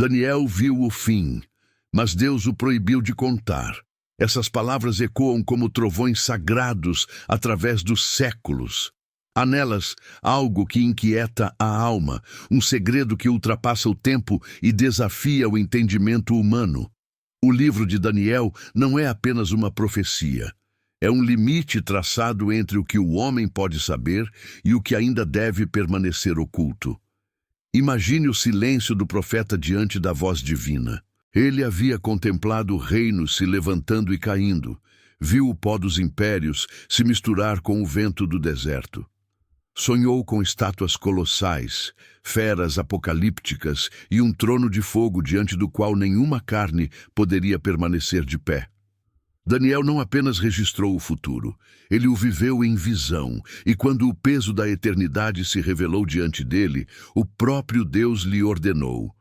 Daniel viu o fim, mas Deus o proibiu de contar. Essas palavras ecoam como trovões sagrados através dos séculos. Há nelas algo que inquieta a alma, um segredo que ultrapassa o tempo e desafia o entendimento humano. O livro de Daniel não é apenas uma profecia. É um limite traçado entre o que o homem pode saber e o que ainda deve permanecer oculto. Imagine o silêncio do profeta diante da voz divina. Ele havia contemplado reinos se levantando e caindo, viu o pó dos impérios se misturar com o vento do deserto. Sonhou com estátuas colossais, feras apocalípticas e um trono de fogo diante do qual nenhuma carne poderia permanecer de pé. Daniel não apenas registrou o futuro, ele o viveu em visão, e quando o peso da eternidade se revelou diante dele, o próprio Deus lhe ordenou: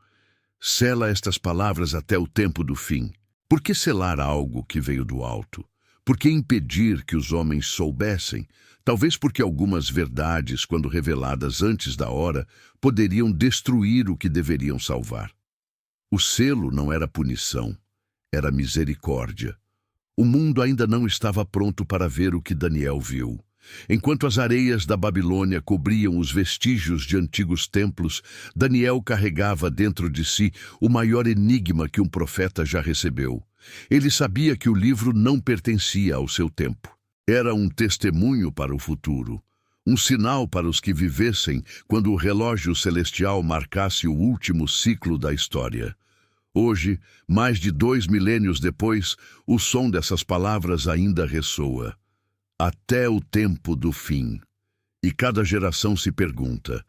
sela estas palavras até o tempo do fim. Por que selar algo que veio do alto? Por que impedir que os homens soubessem? Talvez porque algumas verdades, quando reveladas antes da hora, poderiam destruir o que deveriam salvar. O selo não era punição, era misericórdia. O mundo ainda não estava pronto para ver o que Daniel viu. Enquanto as areias da Babilônia cobriam os vestígios de antigos templos, Daniel carregava dentro de si o maior enigma que um profeta já recebeu. Ele sabia que o livro não pertencia ao seu tempo. Era um testemunho para o futuro, um sinal para os que vivessem quando o relógio celestial marcasse o último ciclo da história. Hoje, mais de 2 milênios depois, o som dessas palavras ainda ressoa. Até o tempo do fim. E cada geração se pergunta: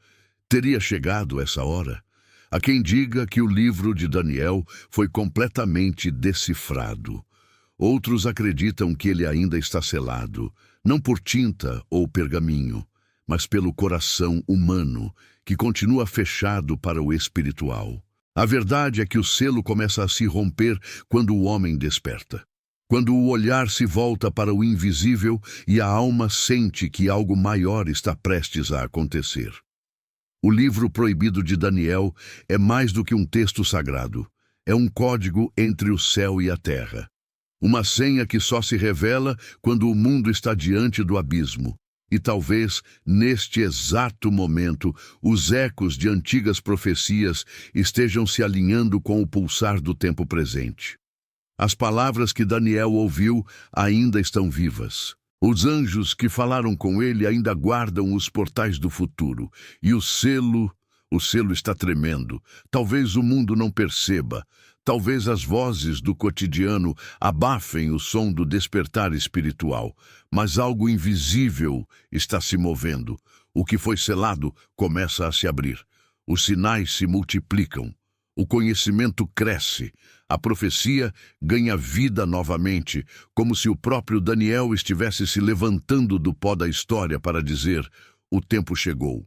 teria chegado essa hora? Há quem diga que o livro de Daniel foi completamente decifrado. Outros acreditam que ele ainda está selado, não por tinta ou pergaminho, mas pelo coração humano, que continua fechado para o espiritual. A verdade é que o selo começa a se romper quando o homem desperta. Quando o olhar se volta para o invisível e a alma sente que algo maior está prestes a acontecer. O livro proibido de Daniel é mais do que um texto sagrado. É um código entre o céu e a terra. Uma senha que só se revela quando o mundo está diante do abismo. E talvez, neste exato momento, os ecos de antigas profecias estejam se alinhando com o pulsar do tempo presente. As palavras que Daniel ouviu ainda estão vivas. Os anjos que falaram com ele ainda guardam os portais do futuro. E o selo está tremendo. Talvez o mundo não perceba. Talvez as vozes do cotidiano abafem o som do despertar espiritual. Mas algo invisível está se movendo. O que foi selado começa a se abrir. Os sinais se multiplicam. O conhecimento cresce. A profecia ganha vida novamente, como se o próprio Daniel estivesse se levantando do pó da história para dizer: o tempo chegou.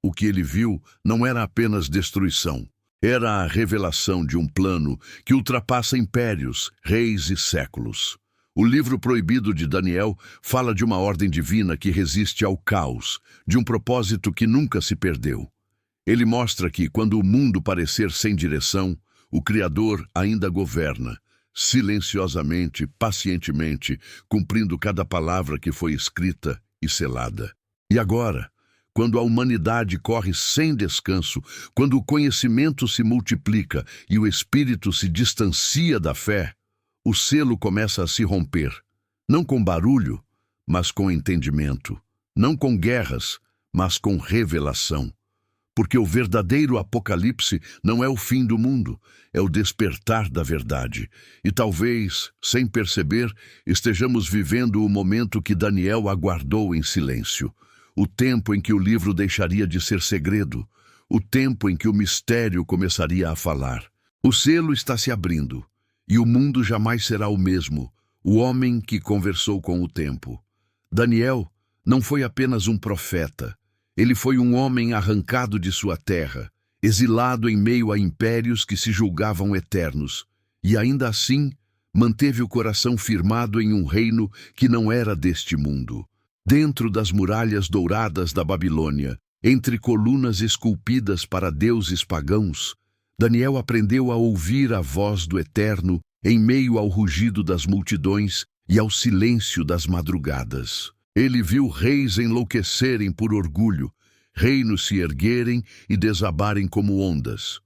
O que ele viu não era apenas destruição. Era a revelação de um plano que ultrapassa impérios, reis e séculos. O livro proibido de Daniel fala de uma ordem divina que resiste ao caos, de um propósito que nunca se perdeu. Ele mostra que, quando o mundo parecer sem direção, o Criador ainda governa, silenciosamente, pacientemente, cumprindo cada palavra que foi escrita e selada. E agora, quando a humanidade corre sem descanso, quando o conhecimento se multiplica e o espírito se distancia da fé, o selo começa a se romper, não com barulho, mas com entendimento, não com guerras, mas com revelação. Porque o verdadeiro apocalipse não é o fim do mundo, é o despertar da verdade. E talvez, sem perceber, estejamos vivendo o momento que Daniel aguardou em silêncio. O tempo em que o livro deixaria de ser segredo. O tempo em que o mistério começaria a falar. O selo está se abrindo, e o mundo jamais será o mesmo. O homem que conversou com o tempo. Daniel não foi apenas um profeta. Ele foi um homem arrancado de sua terra, exilado em meio a impérios que se julgavam eternos, e ainda assim manteve o coração firmado em um reino que não era deste mundo. Dentro das muralhas douradas da Babilônia, entre colunas esculpidas para deuses pagãos, Daniel aprendeu a ouvir a voz do Eterno em meio ao rugido das multidões e ao silêncio das madrugadas. Ele viu reis enlouquecerem por orgulho, reinos se erguerem e desabarem como ondas.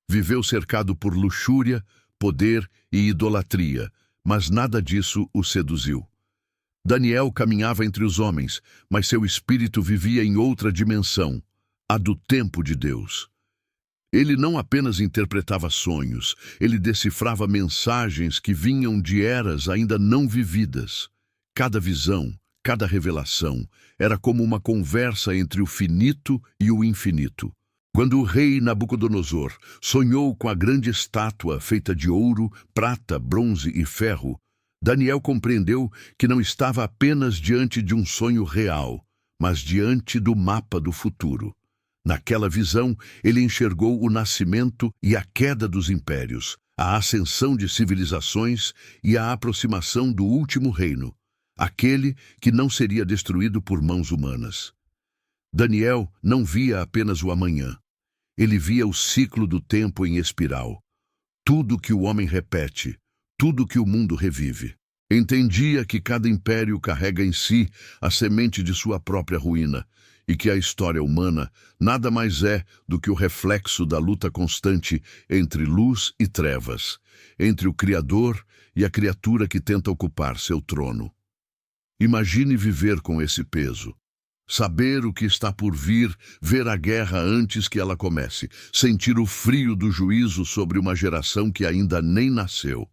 Viveu cercado por luxúria, poder e idolatria, mas nada disso o seduziu. Daniel caminhava entre os homens, mas seu espírito vivia em outra dimensão, a do tempo de Deus. Ele não apenas interpretava sonhos, ele decifrava mensagens que vinham de eras ainda não vividas. Cada visão, cada revelação, era como uma conversa entre o finito e o infinito. Quando o rei Nabucodonosor sonhou com a grande estátua feita de ouro, prata, bronze e ferro, Daniel compreendeu que não estava apenas diante de um sonho real, mas diante do mapa do futuro. Naquela visão, ele enxergou o nascimento e a queda dos impérios, a ascensão de civilizações e a aproximação do último reino, aquele que não seria destruído por mãos humanas. Daniel não via apenas o amanhã. Ele via o ciclo do tempo em espiral. Tudo que o homem repete, tudo que o mundo revive. Entendia que cada império carrega em si a semente de sua própria ruína e que a história humana nada mais é do que o reflexo da luta constante entre luz e trevas, entre o Criador e a criatura que tenta ocupar seu trono. Imagine viver com esse peso. Saber o que está por vir, ver a guerra antes que ela comece, sentir o frio do juízo sobre uma geração que ainda nem nasceu.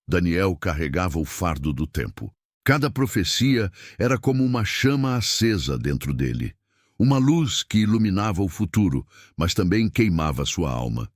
Daniel carregava o fardo do tempo. Cada profecia era como uma chama acesa dentro dele, uma luz que iluminava o futuro, mas também queimava sua alma.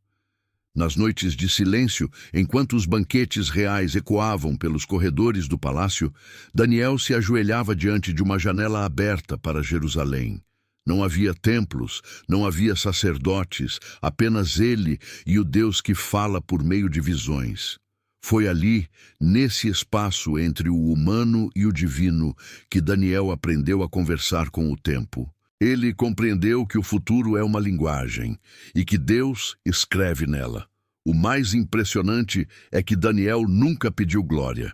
Nas noites de silêncio, enquanto os banquetes reais ecoavam pelos corredores do palácio, Daniel se ajoelhava diante de uma janela aberta para Jerusalém. Não havia templos, não havia sacerdotes, apenas ele e o Deus que fala por meio de visões. Foi ali, nesse espaço entre o humano e o divino, que Daniel aprendeu a conversar com o tempo. Ele compreendeu que o futuro é uma linguagem e que Deus escreve nela. O mais impressionante é que Daniel nunca pediu glória.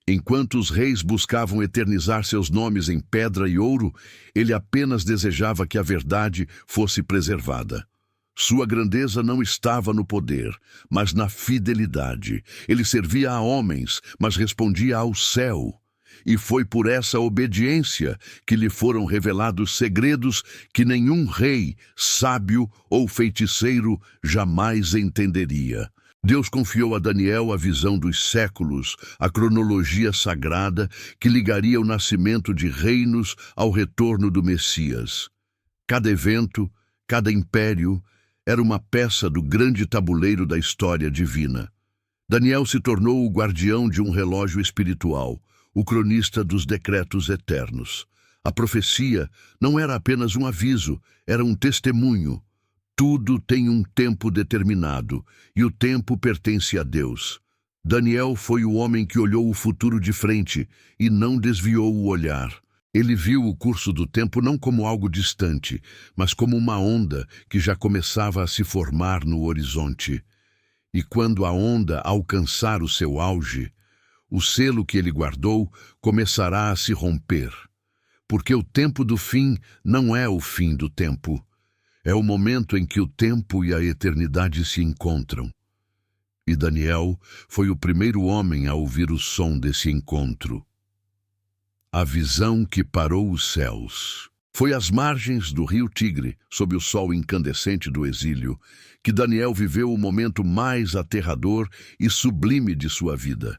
Enquanto os reis buscavam eternizar seus nomes em pedra e ouro, ele apenas desejava que a verdade fosse preservada. Sua grandeza não estava no poder, mas na fidelidade. Ele servia a homens, mas respondia ao céu. E foi por essa obediência que lhe foram revelados segredos que nenhum rei, sábio ou feiticeiro jamais entenderia. Deus confiou a Daniel a visão dos séculos, a cronologia sagrada que ligaria o nascimento de reinos ao retorno do Messias. Cada evento, cada império, era uma peça do grande tabuleiro da história divina. Daniel se tornou o guardião de um relógio espiritual, o cronista dos decretos eternos. A profecia não era apenas um aviso, era um testemunho. Tudo tem um tempo determinado, e o tempo pertence a Deus. Daniel foi o homem que olhou o futuro de frente e não desviou o olhar. Ele viu o curso do tempo não como algo distante, mas como uma onda que já começava a se formar no horizonte. E quando a onda alcançar o seu auge, o selo que ele guardou começará a se romper. Porque o tempo do fim não é o fim do tempo. É o momento em que o tempo e a eternidade se encontram. E Daniel foi o primeiro homem a ouvir o som desse encontro. A visão que parou os céus. Foi às margens do rio Tigre, sob o sol incandescente do exílio, que Daniel viveu o momento mais aterrador e sublime de sua vida.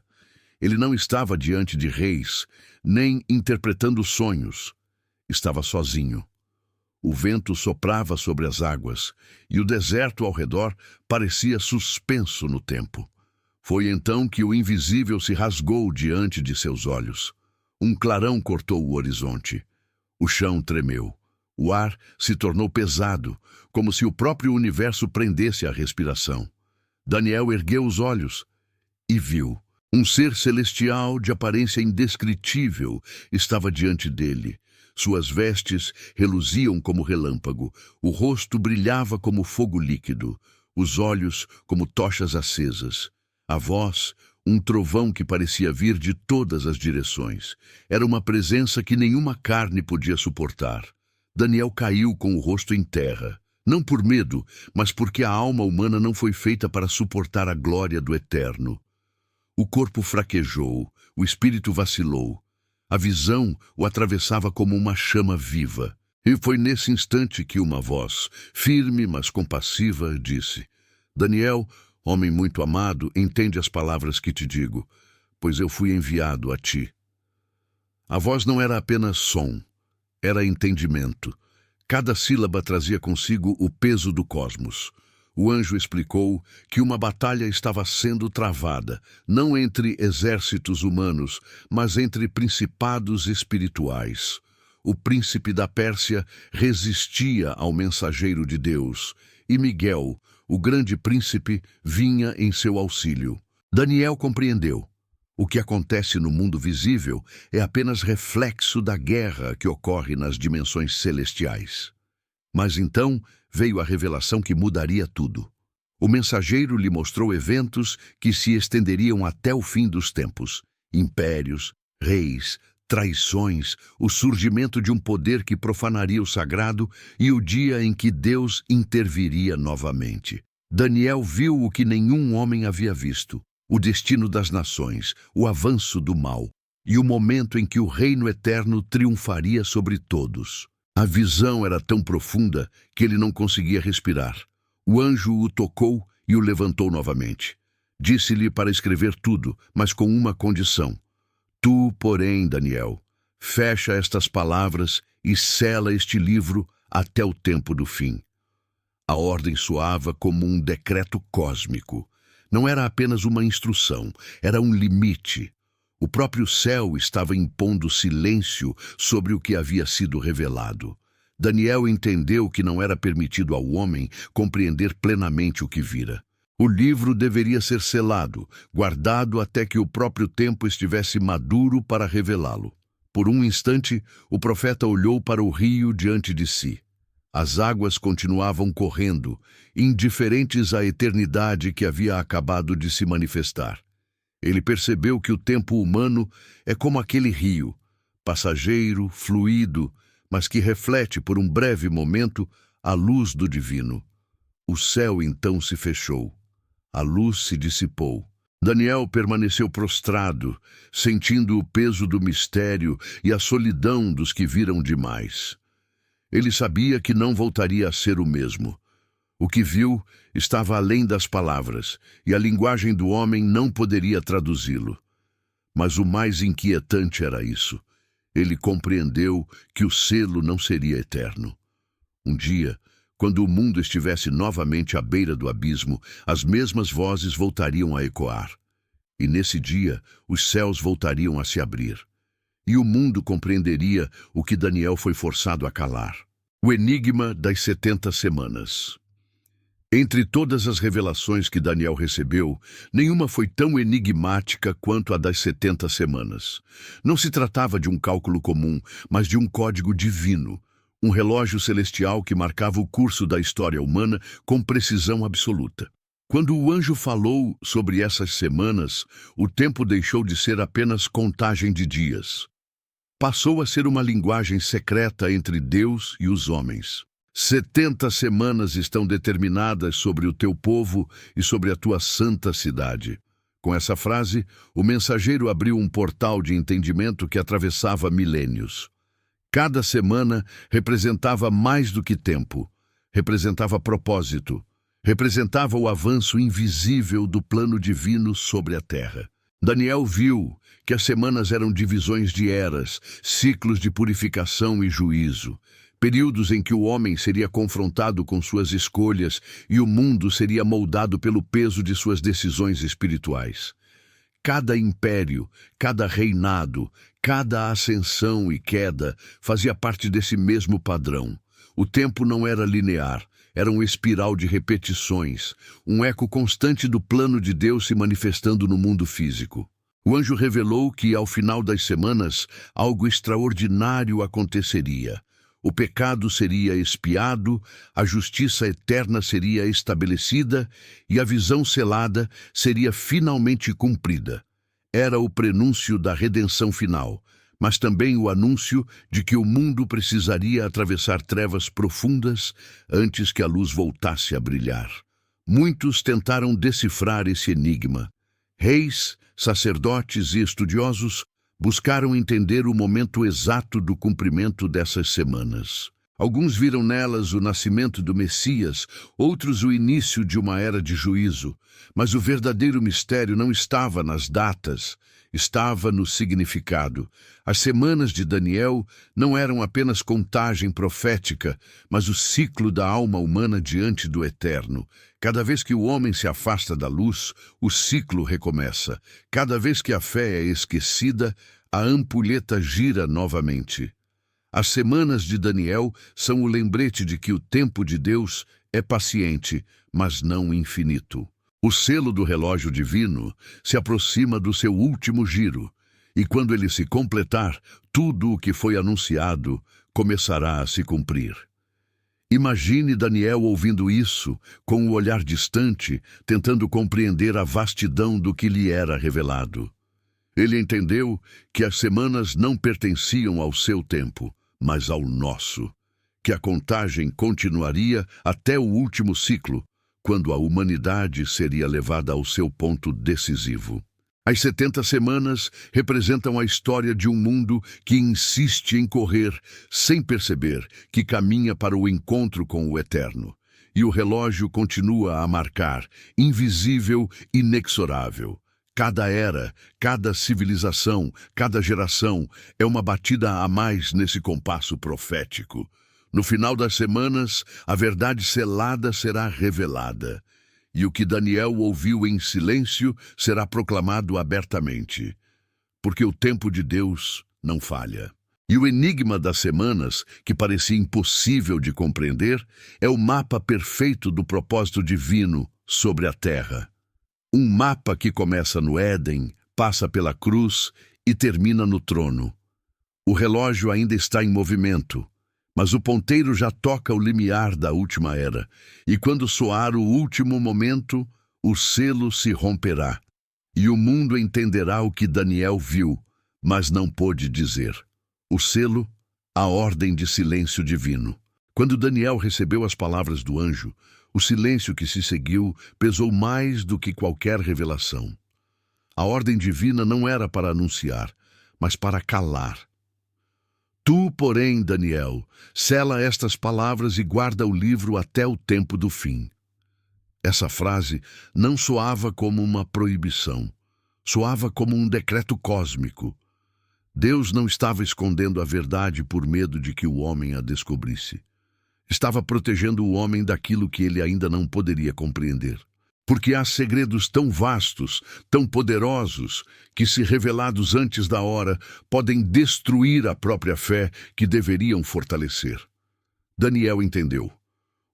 Ele não estava diante de reis, nem interpretando sonhos. Estava sozinho. O vento soprava sobre as águas, e o deserto ao redor parecia suspenso no tempo. Foi então que o invisível se rasgou diante de seus olhos. Um clarão cortou o horizonte. O chão tremeu. O ar se tornou pesado, como se o próprio universo prendesse a respiração. Daniel ergueu os olhos e viu. Um ser celestial de aparência indescritível estava diante dele. Suas vestes reluziam como relâmpago, o rosto brilhava como fogo líquido. os olhos como tochas acesas, a voz, um trovão que parecia vir de todas as direções. Era uma presença que nenhuma carne podia suportar. Daniel caiu com o rosto em terra, não por medo, mas porque a alma humana não foi feita para suportar a glória do Eterno. O corpo fraquejou, o espírito vacilou. A visão o atravessava como uma chama viva. E foi nesse instante que uma voz, firme mas compassiva, disse: Daniel, homem muito amado, entende as palavras que te digo, pois eu fui enviado a ti. A voz não era apenas som, era entendimento. Cada sílaba trazia consigo o peso do cosmos. O anjo explicou que uma batalha estava sendo travada, não entre exércitos humanos, mas entre principados espirituais. O príncipe da Pérsia resistia ao mensageiro de Deus, e Miguel, o grande príncipe, vinha em seu auxílio. Daniel compreendeu. O que acontece no mundo visível é apenas reflexo da guerra que ocorre nas dimensões celestiais. Mas então veio a revelação que mudaria tudo. O mensageiro lhe mostrou eventos que se estenderiam até o fim dos tempos. Impérios, reis, traições, o surgimento de um poder que profanaria o sagrado e o dia em que Deus interviria novamente. Daniel viu o que nenhum homem havia visto: o destino das nações, o avanço do mal e o momento em que o reino eterno triunfaria sobre todos. A visão era tão profunda que ele não conseguia respirar. O anjo o tocou e o levantou novamente. Disse-lhe para escrever tudo, mas com uma condição. Tu, porém, Daniel, fecha estas palavras e sela este livro até o tempo do fim. A ordem soava como um decreto cósmico. Não era apenas uma instrução, era um limite. O próprio céu estava impondo silêncio sobre o que havia sido revelado. Daniel entendeu que não era permitido ao homem compreender plenamente o que vira. O livro deveria ser selado, guardado até que o próprio tempo estivesse maduro para revelá-lo. Por um instante, o profeta olhou para o rio diante de si. As águas continuavam correndo, indiferentes à eternidade que havia acabado de se manifestar. Ele percebeu que o tempo humano é como aquele rio, passageiro, fluido, mas que reflete por um breve momento a luz do divino. O céu então se fechou. A luz se dissipou. Daniel permaneceu prostrado, sentindo o peso do mistério e a solidão dos que viram demais. Ele sabia que não voltaria a ser o mesmo. O que viu estava além das palavras, e a linguagem do homem não poderia traduzi-lo. Mas o mais inquietante era isso. Ele compreendeu que o selo não seria eterno. Um dia, quando o mundo estivesse novamente à beira do abismo, as mesmas vozes voltariam a ecoar. E nesse dia, os céus voltariam a se abrir. E o mundo compreenderia o que Daniel foi forçado a calar. O enigma das 70 semanas. Entre todas as revelações que Daniel recebeu, nenhuma foi tão enigmática quanto a das 70 semanas. Não se tratava de um cálculo comum, mas de um código divino, um relógio celestial que marcava o curso da história humana com precisão absoluta. Quando o anjo falou sobre essas semanas, o tempo deixou de ser apenas contagem de dias. Passou a ser uma linguagem secreta entre Deus e os homens. 70 semanas estão determinadas sobre o teu povo e sobre a tua santa cidade. Com essa frase, o mensageiro abriu um portal de entendimento que atravessava milênios. Cada semana representava mais do que tempo, representava propósito, representava o avanço invisível do plano divino sobre a terra. Daniel viu que as semanas eram divisões de eras, ciclos de purificação e juízo, períodos em que o homem seria confrontado com suas escolhas e o mundo seria moldado pelo peso de suas decisões espirituais. Cada império, cada reinado, cada ascensão e queda fazia parte desse mesmo padrão. O tempo não era linear, era um espiral de repetições, um eco constante do plano de Deus se manifestando no mundo físico. O anjo revelou que, ao final das semanas, algo extraordinário aconteceria. o pecado seria expiado, a justiça eterna seria estabelecida e a visão selada seria finalmente cumprida. Era o prenúncio da redenção final, mas também o anúncio de que o mundo precisaria atravessar trevas profundas antes que a luz voltasse a brilhar. Muitos tentaram decifrar esse enigma. Reis, sacerdotes e estudiosos buscaram entender o momento exato do cumprimento dessas semanas. Alguns viram nelas o nascimento do Messias, outros o início de uma era de juízo. Mas o verdadeiro mistério não estava nas datas, estava no significado. As semanas de Daniel não eram apenas contagem profética, mas o ciclo da alma humana diante do Eterno. Cada vez que o homem se afasta da luz, o ciclo recomeça. Cada vez que a fé é esquecida, a ampulheta gira novamente. As semanas de Daniel são o lembrete de que o tempo de Deus é paciente, mas não infinito. O selo do relógio divino se aproxima do seu último giro, e quando ele se completar, tudo o que foi anunciado começará a se cumprir. Imagine Daniel ouvindo isso, com o olhar distante, tentando compreender a vastidão do que lhe era revelado. Ele entendeu que as semanas não pertenciam ao seu tempo, mas ao nosso, que a contagem continuaria até o último ciclo, quando a humanidade seria levada ao seu ponto decisivo. As 70 semanas representam a história de um mundo que insiste em correr, sem perceber que caminha para o encontro com o Eterno. E o relógio continua a marcar, invisível, inexorável. Cada era, cada civilização, cada geração é uma batida a mais nesse compasso profético. No final das semanas, a verdade selada será revelada, e o que Daniel ouviu em silêncio será proclamado abertamente, porque o tempo de Deus não falha. E o enigma das semanas, que parecia impossível de compreender, é o mapa perfeito do propósito divino sobre a terra. Um mapa que começa no Éden, passa pela cruz e termina no trono. O relógio ainda está em movimento, mas o ponteiro já toca o limiar da última era, e quando soar o último momento, o selo se romperá, e o mundo entenderá o que Daniel viu, mas não pôde dizer. O selo, a ordem de silêncio divino. Quando Daniel recebeu as palavras do anjo, o silêncio que se seguiu pesou mais do que qualquer revelação. A ordem divina não era para anunciar, mas para calar. Tu, porém, Daniel, sela estas palavras e guarda o livro até o tempo do fim. Essa frase não soava como uma proibição, soava como um decreto cósmico. Deus não estava escondendo a verdade por medo de que o homem a descobrisse. Estava protegendo o homem daquilo que ele ainda não poderia compreender. Porque há segredos tão vastos, tão poderosos, que, se revelados antes da hora, podem destruir a própria fé que deveriam fortalecer. Daniel entendeu.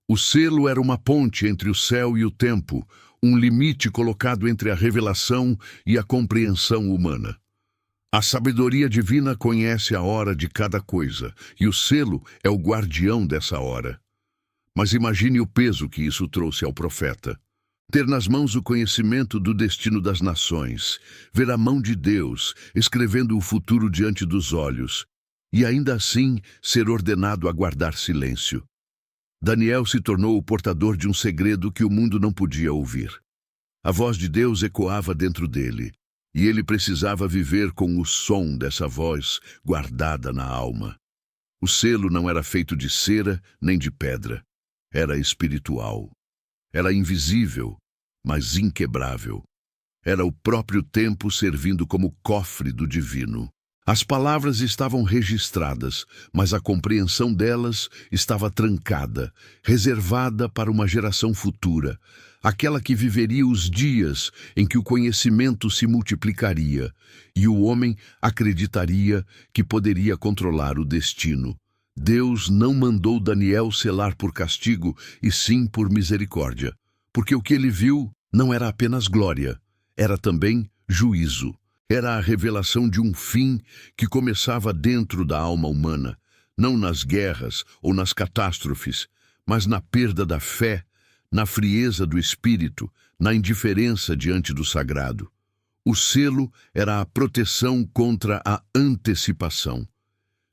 O selo era uma ponte entre o céu e o tempo, um limite colocado entre a revelação e a compreensão humana. A sabedoria divina conhece a hora de cada coisa, e o selo é o guardião dessa hora. Mas imagine o peso que isso trouxe ao profeta. Ter nas mãos o conhecimento do destino das nações, ver a mão de Deus escrevendo o futuro diante dos olhos, e ainda assim ser ordenado a guardar silêncio. Daniel se tornou o portador de um segredo que o mundo não podia ouvir. A voz de Deus ecoava dentro dele, e ele precisava viver com o som dessa voz guardada na alma. O selo não era feito de cera nem de pedra. Era espiritual. Era invisível, mas inquebrável. Era o próprio tempo servindo como cofre do divino. As palavras estavam registradas, mas a compreensão delas estava trancada, reservada para uma geração futura, aquela que viveria os dias em que o conhecimento se multiplicaria e o homem acreditaria que poderia controlar o destino. Deus não mandou Daniel selar por castigo, e sim por misericórdia, porque o que ele viu não era apenas glória, era também juízo. Era a revelação de um fim que começava dentro da alma humana, não nas guerras ou nas catástrofes, mas na perda da fé, na frieza do espírito, na indiferença diante do sagrado. O selo era a proteção contra a antecipação.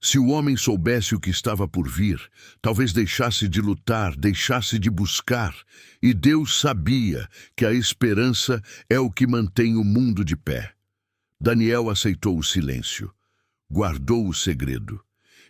Se o homem soubesse o que estava por vir, talvez deixasse de lutar, deixasse de buscar, e Deus sabia que a esperança é o que mantém o mundo de pé. Daniel aceitou o silêncio, guardou o segredo,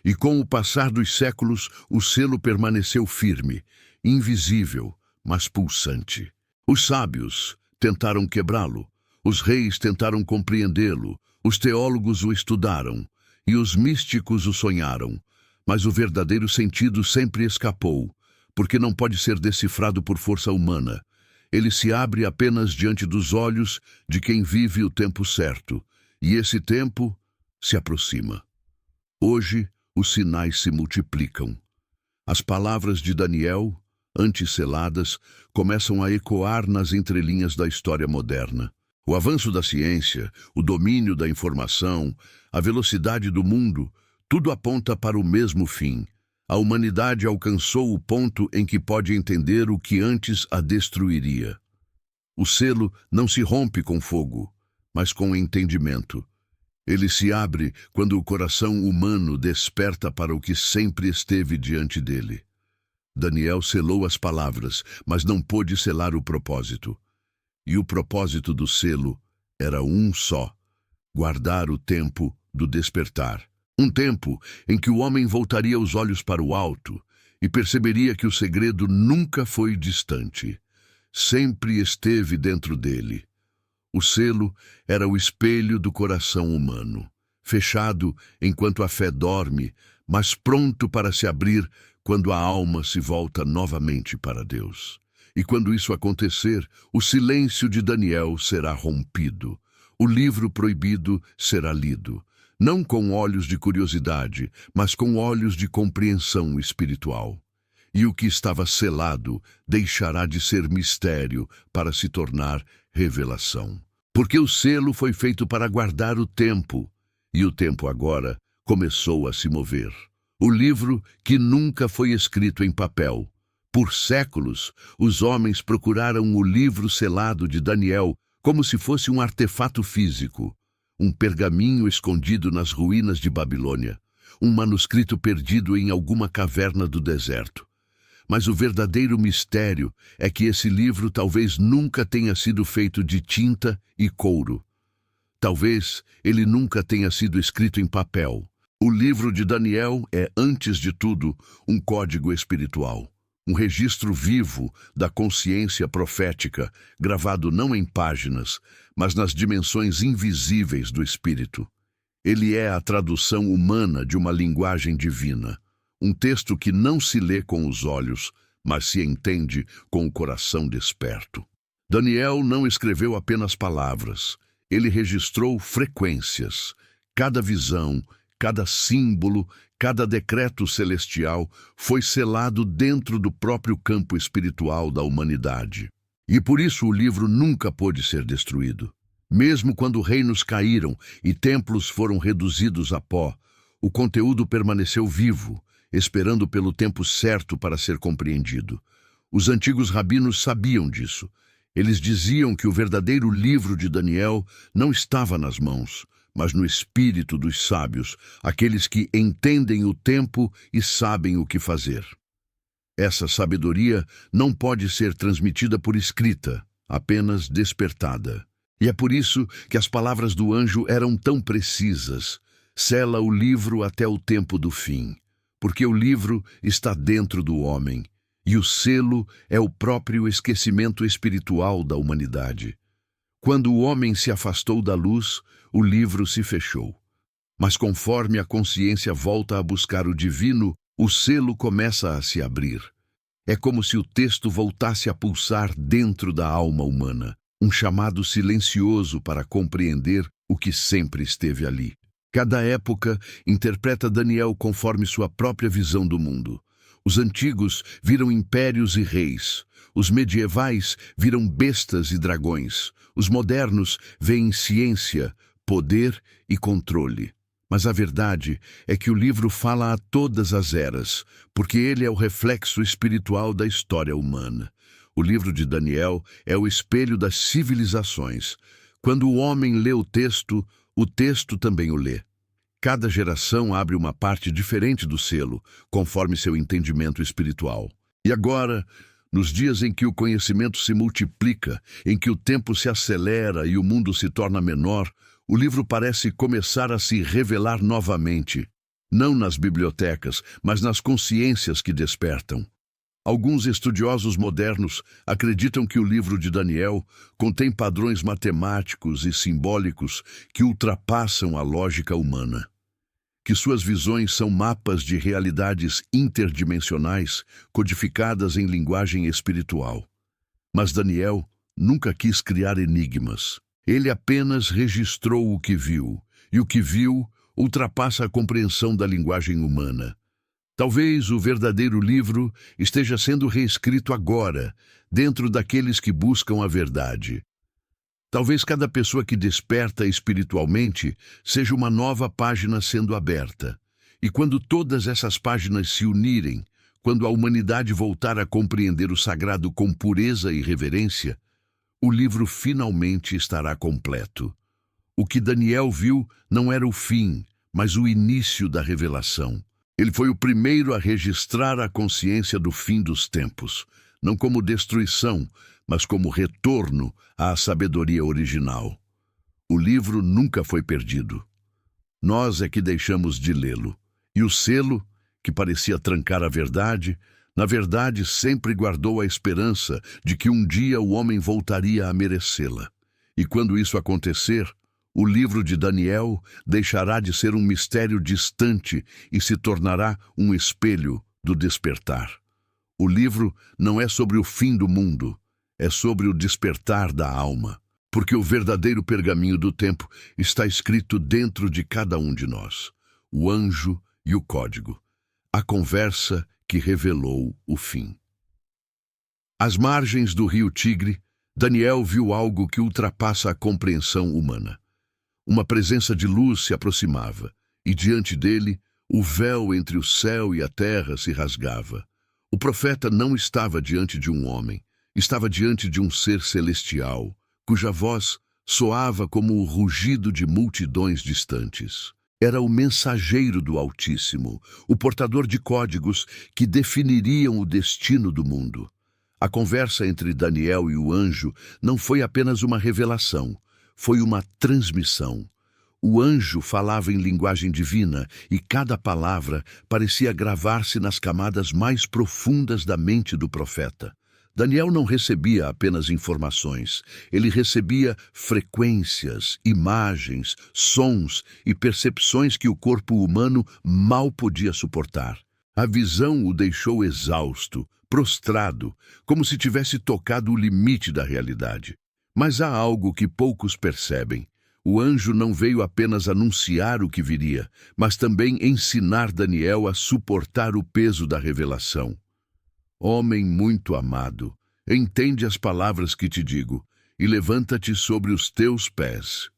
e com o passar dos séculos o selo permaneceu firme, invisível, mas pulsante. Os sábios tentaram quebrá-lo, os reis tentaram compreendê-lo, os teólogos o estudaram, e os místicos o sonharam, mas o verdadeiro sentido sempre escapou, porque não pode ser decifrado por força humana. Ele se abre apenas diante dos olhos de quem vive o tempo certo, e esse tempo se aproxima. Hoje, os sinais se multiplicam. As palavras de Daniel, antes seladas, começam a ecoar nas entrelinhas da história moderna. O avanço da ciência, o domínio da informação, a velocidade do mundo, tudo aponta para o mesmo fim. A humanidade alcançou o ponto em que pode entender o que antes a destruiria. O selo não se rompe com fogo, mas com entendimento. Ele se abre quando o coração humano desperta para o que sempre esteve diante dele. Daniel selou as palavras, mas não pôde selar o propósito. E o propósito do selo era um só: guardar o tempo do despertar. Um tempo em que o homem voltaria os olhos para o alto e perceberia que o segredo nunca foi distante. Sempre esteve dentro dele. O selo era o espelho do coração humano, fechado enquanto a fé dorme, mas pronto para se abrir quando a alma se volta novamente para Deus. E quando isso acontecer, o silêncio de Daniel será rompido. O livro proibido será lido, não com olhos de curiosidade, mas com olhos de compreensão espiritual. E o que estava selado deixará de ser mistério para se tornar revelação. Porque o selo foi feito para guardar o tempo, e o tempo agora começou a se mover. O livro que nunca foi escrito em papel. Por séculos, os homens procuraram o livro selado de Daniel como se fosse um artefato físico, um pergaminho escondido nas ruínas de Babilônia, um manuscrito perdido em alguma caverna do deserto. Mas o verdadeiro mistério é que esse livro talvez nunca tenha sido feito de tinta e couro. Talvez ele nunca tenha sido escrito em papel. O livro de Daniel é, antes de tudo, um código espiritual. Um registro vivo da consciência profética, gravado não em páginas, mas nas dimensões invisíveis do espírito. Ele é a tradução humana de uma linguagem divina, um texto que não se lê com os olhos, mas se entende com o coração desperto. Daniel não escreveu apenas palavras, ele registrou frequências. Cada visão, cada símbolo, cada decreto celestial foi selado dentro do próprio campo espiritual da humanidade. E por isso o livro nunca pôde ser destruído. Mesmo quando reinos caíram e templos foram reduzidos a pó, o conteúdo permaneceu vivo, esperando pelo tempo certo para ser compreendido. Os antigos rabinos sabiam disso. Eles diziam que o verdadeiro livro de Daniel não estava nas mãos, mas no espírito dos sábios, aqueles que entendem o tempo e sabem o que fazer. Essa sabedoria não pode ser transmitida por escrita, apenas despertada. E é por isso que as palavras do anjo eram tão precisas. Sela o livro até o tempo do fim, porque o livro está dentro do homem, e o selo é o próprio esquecimento espiritual da humanidade. Quando o homem se afastou da luz, o livro se fechou. Mas conforme a consciência volta a buscar o divino, o selo começa a se abrir. É como se o texto voltasse a pulsar dentro da alma humana, um chamado silencioso para compreender o que sempre esteve ali. Cada época interpreta Daniel conforme sua própria visão do mundo. Os antigos viram impérios e reis. Os medievais viram bestas e dragões. Os modernos veem ciência, poder e controle. Mas a verdade é que o livro fala a todas as eras, porque ele é o reflexo espiritual da história humana. O livro de Daniel é o espelho das civilizações. Quando o homem lê o texto também o lê. Cada geração abre uma parte diferente do selo, conforme seu entendimento espiritual. E agora, nos dias em que o conhecimento se multiplica, em que o tempo se acelera e o mundo se torna menor, o livro parece começar a se revelar novamente, não nas bibliotecas, mas nas consciências que despertam. Alguns estudiosos modernos acreditam que o livro de Daniel contém padrões matemáticos e simbólicos que ultrapassam a lógica humana, que suas visões são mapas de realidades interdimensionais codificadas em linguagem espiritual. Mas Daniel nunca quis criar enigmas. Ele apenas registrou o que viu, e o que viu ultrapassa a compreensão da linguagem humana. Talvez o verdadeiro livro esteja sendo reescrito agora, dentro daqueles que buscam a verdade. Talvez cada pessoa que desperta espiritualmente seja uma nova página sendo aberta. E quando todas essas páginas se unirem, quando a humanidade voltar a compreender o sagrado com pureza e reverência, o livro finalmente estará completo. O que Daniel viu não era o fim, mas o início da revelação. Ele foi o primeiro a registrar a consciência do fim dos tempos, não como destruição, mas como retorno à sabedoria original. O livro nunca foi perdido. Nós é que deixamos de lê-lo. E o selo, que parecia trancar a verdade, na verdade sempre guardou a esperança de que um dia o homem voltaria a merecê-la. E quando isso acontecer, o livro de Daniel deixará de ser um mistério distante e se tornará um espelho do despertar. O livro não é sobre o fim do mundo, é sobre o despertar da alma, porque o verdadeiro pergaminho do tempo está escrito dentro de cada um de nós, o anjo e o código, a conversa que revelou o fim. Às margens do rio Tigre, Daniel viu algo que ultrapassa a compreensão humana. Uma presença de luz se aproximava, e diante dele, o véu entre o céu e a terra se rasgava. O profeta não estava diante de um homem, estava diante de um ser celestial, cuja voz soava como o rugido de multidões distantes. Era o mensageiro do Altíssimo, o portador de códigos que definiriam o destino do mundo. A conversa entre Daniel e o anjo não foi apenas uma revelação, foi uma transmissão. O anjo falava em linguagem divina e cada palavra parecia gravar-se nas camadas mais profundas da mente do profeta. Daniel não recebia apenas informações, ele recebia frequências, imagens, sons e percepções que o corpo humano mal podia suportar. A visão o deixou exausto, prostrado, como se tivesse tocado o limite da realidade. Mas há algo que poucos percebem. O anjo não veio apenas anunciar o que viria, mas também ensinar Daniel a suportar o peso da revelação. Homem muito amado, entende as palavras que te digo, e levanta-te sobre os teus pés.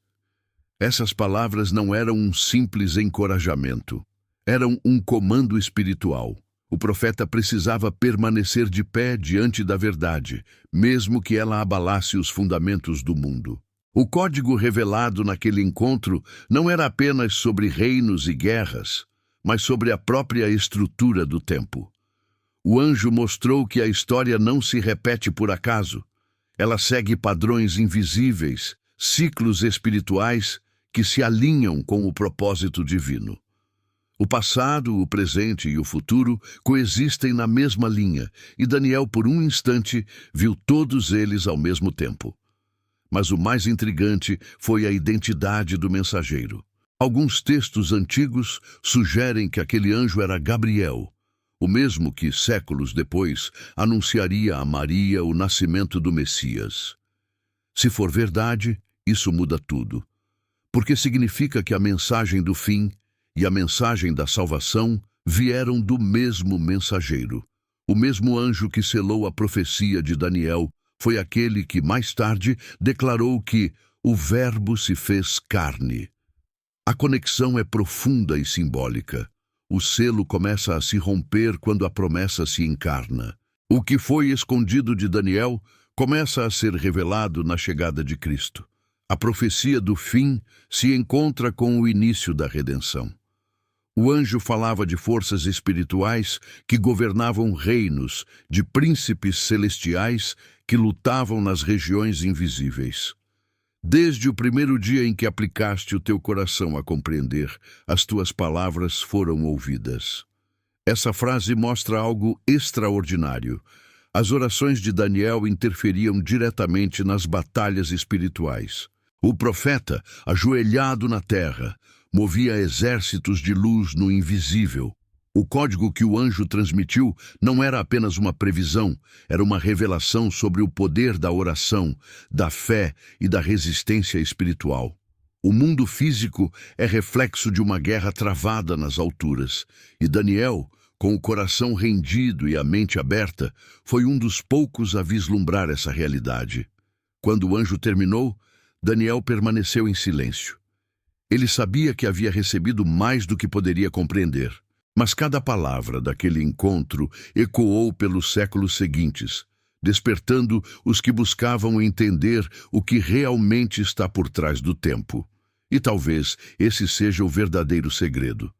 Essas palavras não eram um simples encorajamento, eram um comando espiritual. O profeta precisava permanecer de pé diante da verdade, mesmo que ela abalasse os fundamentos do mundo. O código revelado naquele encontro não era apenas sobre reinos e guerras, mas sobre a própria estrutura do tempo. O anjo mostrou que a história não se repete por acaso. Ela segue padrões invisíveis, ciclos espirituais que se alinham com o propósito divino. O passado, o presente e o futuro coexistem na mesma linha, e Daniel, por um instante, viu todos eles ao mesmo tempo. Mas o mais intrigante foi a identidade do mensageiro. Alguns textos antigos sugerem que aquele anjo era Gabriel, o mesmo que, séculos depois, anunciaria a Maria o nascimento do Messias. Se for verdade, isso muda tudo, porque significa que a mensagem do fim e a mensagem da salvação vieram do mesmo mensageiro. O mesmo anjo que selou a profecia de Daniel foi aquele que, mais tarde, declarou que o Verbo se fez carne. A conexão é profunda e simbólica. O selo começa a se romper quando a promessa se encarna. O que foi escondido de Daniel começa a ser revelado na chegada de Cristo. A profecia do fim se encontra com o início da redenção. O anjo falava de forças espirituais que governavam reinos, de príncipes celestiais que lutavam nas regiões invisíveis. Desde o primeiro dia em que aplicaste o teu coração a compreender, as tuas palavras foram ouvidas. Essa frase mostra algo extraordinário. As orações de Daniel interferiam diretamente nas batalhas espirituais. O profeta, ajoelhado na terra, movia exércitos de luz no invisível. O código que o anjo transmitiu não era apenas uma previsão, era uma revelação sobre o poder da oração, da fé e da resistência espiritual. O mundo físico é reflexo de uma guerra travada nas alturas, e Daniel, com o coração rendido e a mente aberta, foi um dos poucos a vislumbrar essa realidade. Quando o anjo terminou, Daniel permaneceu em silêncio. Ele sabia que havia recebido mais do que poderia compreender. Mas cada palavra daquele encontro ecoou pelos séculos seguintes, despertando os que buscavam entender o que realmente está por trás do tempo. E talvez esse seja o verdadeiro segredo.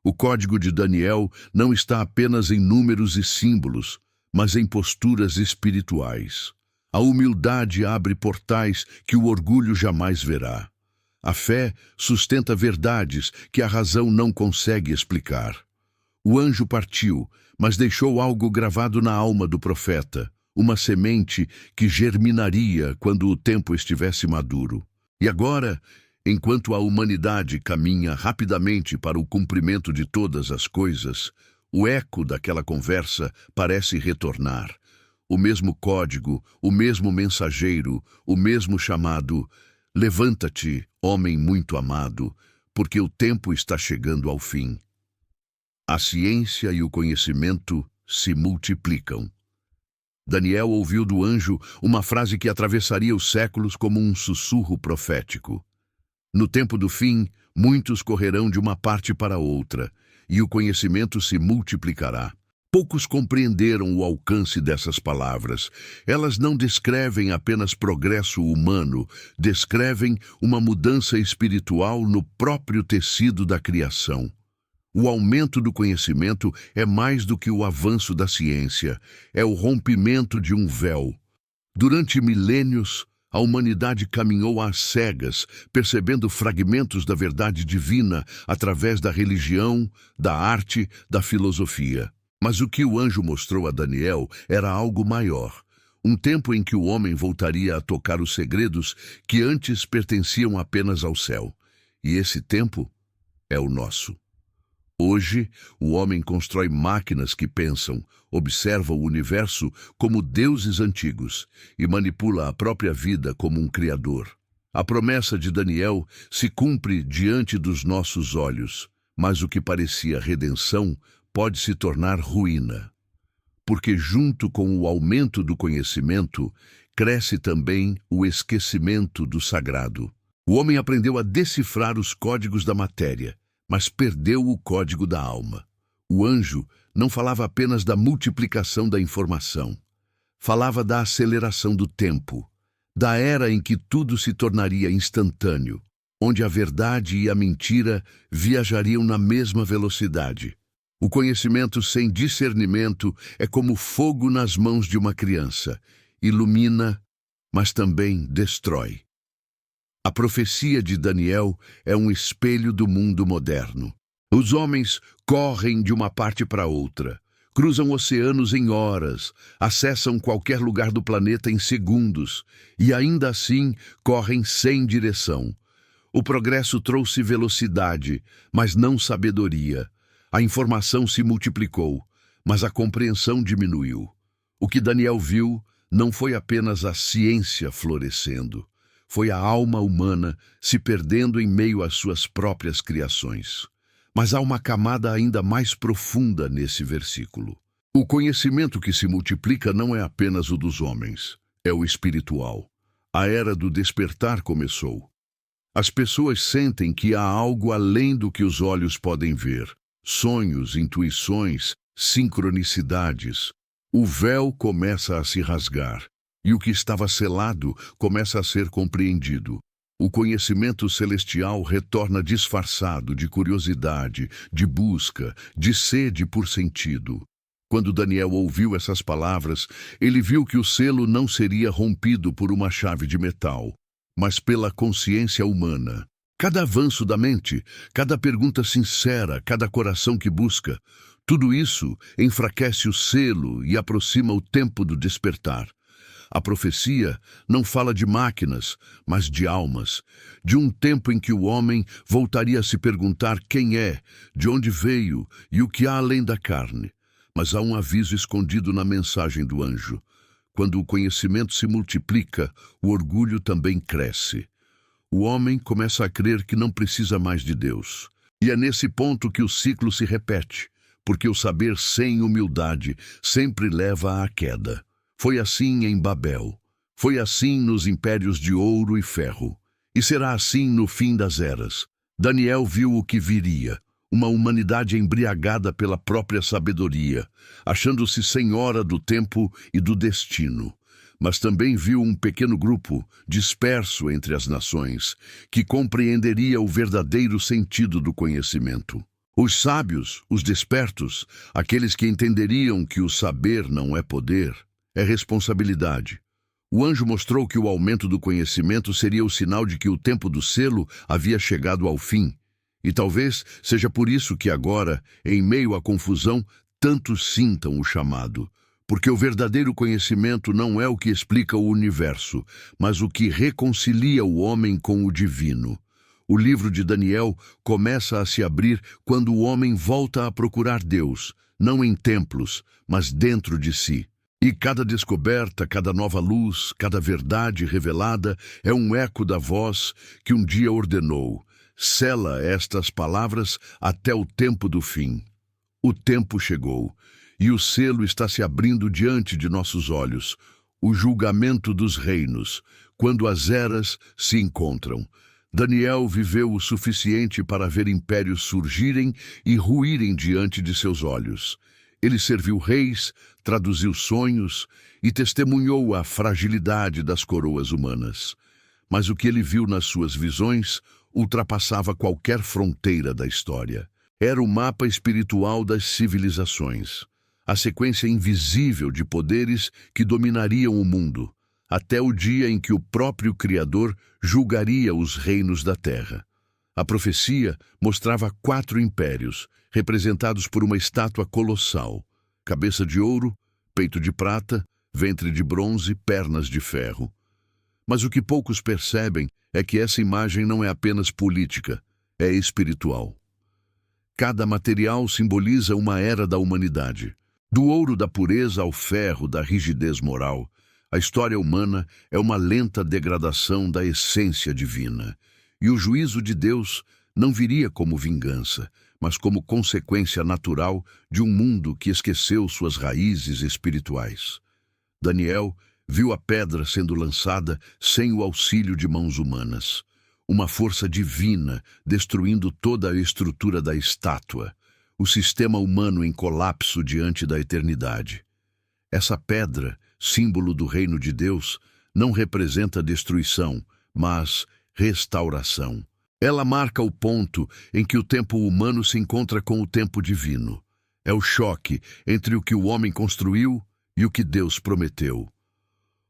O código de Daniel não está apenas em números e símbolos, mas em posturas espirituais. A humildade abre portais que o orgulho jamais verá. A fé sustenta verdades que a razão não consegue explicar. O anjo partiu, mas deixou algo gravado na alma do profeta, uma semente que germinaria quando o tempo estivesse maduro. E agora, enquanto a humanidade caminha rapidamente para o cumprimento de todas as coisas, o eco daquela conversa parece retornar. O mesmo código, o mesmo mensageiro, o mesmo chamado: levanta-te, homem muito amado, porque o tempo está chegando ao fim. A ciência e o conhecimento se multiplicam. Daniel ouviu do anjo uma frase que atravessaria os séculos como um sussurro profético. No tempo do fim, muitos correrão de uma parte para outra, e o conhecimento se multiplicará. Poucos compreenderam o alcance dessas palavras. Elas não descrevem apenas progresso humano, descrevem uma mudança espiritual no próprio tecido da criação. O aumento do conhecimento é mais do que o avanço da ciência, é o rompimento de um véu. Durante milênios, a humanidade caminhou às cegas, percebendo fragmentos da verdade divina através da religião, da arte, da filosofia. Mas o que o anjo mostrou a Daniel era algo maior. Um tempo em que o homem voltaria a tocar os segredos que antes pertenciam apenas ao céu. E esse tempo é o nosso. Hoje, o homem constrói máquinas que pensam, observa o universo como deuses antigos e manipula a própria vida como um criador. A promessa de Daniel se cumpre diante dos nossos olhos, mas o que parecia redenção pode se tornar ruína. Porque junto com o aumento do conhecimento, cresce também o esquecimento do sagrado. O homem aprendeu a decifrar os códigos da matéria, mas perdeu o código da alma. O anjo não falava apenas da multiplicação da informação. Falava da aceleração do tempo, da era em que tudo se tornaria instantâneo, onde a verdade e a mentira viajariam na mesma velocidade. O conhecimento sem discernimento é como fogo nas mãos de uma criança. Ilumina, mas também destrói. A profecia de Daniel é um espelho do mundo moderno. Os homens correm de uma parte para outra, cruzam oceanos em horas, acessam qualquer lugar do planeta em segundos e ainda assim correm sem direção. O progresso trouxe velocidade, mas não sabedoria. A informação se multiplicou, mas a compreensão diminuiu. O que Daniel viu não foi apenas a ciência florescendo. Foi a alma humana se perdendo em meio às suas próprias criações. Mas há uma camada ainda mais profunda nesse versículo. O conhecimento que se multiplica não é apenas o dos homens, é o espiritual. A era do despertar começou. As pessoas sentem que há algo além do que os olhos podem ver. Sonhos, intuições, sincronicidades. O véu começa a se rasgar, e o que estava selado começa a ser compreendido. O conhecimento celestial retorna disfarçado de curiosidade, de busca, de sede por sentido. Quando Daniel ouviu essas palavras, ele viu que o selo não seria rompido por uma chave de metal, mas pela consciência humana. Cada avanço da mente, cada pergunta sincera, cada coração que busca, tudo isso enfraquece o selo e aproxima o tempo do despertar. A profecia não fala de máquinas, mas de almas, de um tempo em que o homem voltaria a se perguntar quem é, de onde veio e o que há além da carne. Mas há um aviso escondido na mensagem do anjo. Quando o conhecimento se multiplica, o orgulho também cresce. O homem começa a crer que não precisa mais de Deus. E é nesse ponto que o ciclo se repete, porque o saber sem humildade sempre leva à queda. Foi assim em Babel. Foi assim nos impérios de ouro e ferro. E será assim no fim das eras. Daniel viu o que viria. Uma humanidade embriagada pela própria sabedoria, achando-se senhora do tempo e do destino. Mas também viu um pequeno grupo, disperso entre as nações, que compreenderia o verdadeiro sentido do conhecimento. Os sábios, os despertos, aqueles que entenderiam que o saber não é poder, é responsabilidade. O anjo mostrou que o aumento do conhecimento seria o sinal de que o tempo do selo havia chegado ao fim. E talvez seja por isso que agora, em meio à confusão, tantos sintam o chamado. Porque o verdadeiro conhecimento não é o que explica o universo, mas o que reconcilia o homem com o divino. O livro de Daniel começa a se abrir quando o homem volta a procurar Deus, não em templos, mas dentro de si. E cada descoberta, cada nova luz, cada verdade revelada é um eco da voz que um dia ordenou: sela estas palavras até o tempo do fim. O tempo chegou, e o selo está se abrindo diante de nossos olhos. O julgamento dos reinos, quando as eras se encontram. Daniel viveu o suficiente para ver impérios surgirem e ruírem diante de seus olhos. Ele serviu reis, traduziu sonhos e testemunhou a fragilidade das coroas humanas. Mas o que ele viu nas suas visões ultrapassava qualquer fronteira da história. Era o mapa espiritual das civilizações, a sequência invisível de poderes que dominariam o mundo, até o dia em que o próprio Criador julgaria os reinos da terra. A profecia mostrava 4 impérios, representados por uma estátua colossal: cabeça de ouro, peito de prata, ventre de bronze, pernas de ferro. Mas o que poucos percebem é que essa imagem não é apenas política, é espiritual. Cada material simboliza uma era da humanidade. Do ouro da pureza ao ferro da rigidez moral, a história humana é uma lenta degradação da essência divina. E o juízo de Deus não viria como vingança, mas como consequência natural de um mundo que esqueceu suas raízes espirituais. Daniel viu a pedra sendo lançada sem o auxílio de mãos humanas. Uma força divina destruindo toda a estrutura da estátua, o sistema humano em colapso diante da eternidade. Essa pedra, símbolo do reino de Deus, não representa destruição, mas restauração. Ela marca o ponto em que o tempo humano se encontra com o tempo divino. É o choque entre o que o homem construiu e o que Deus prometeu.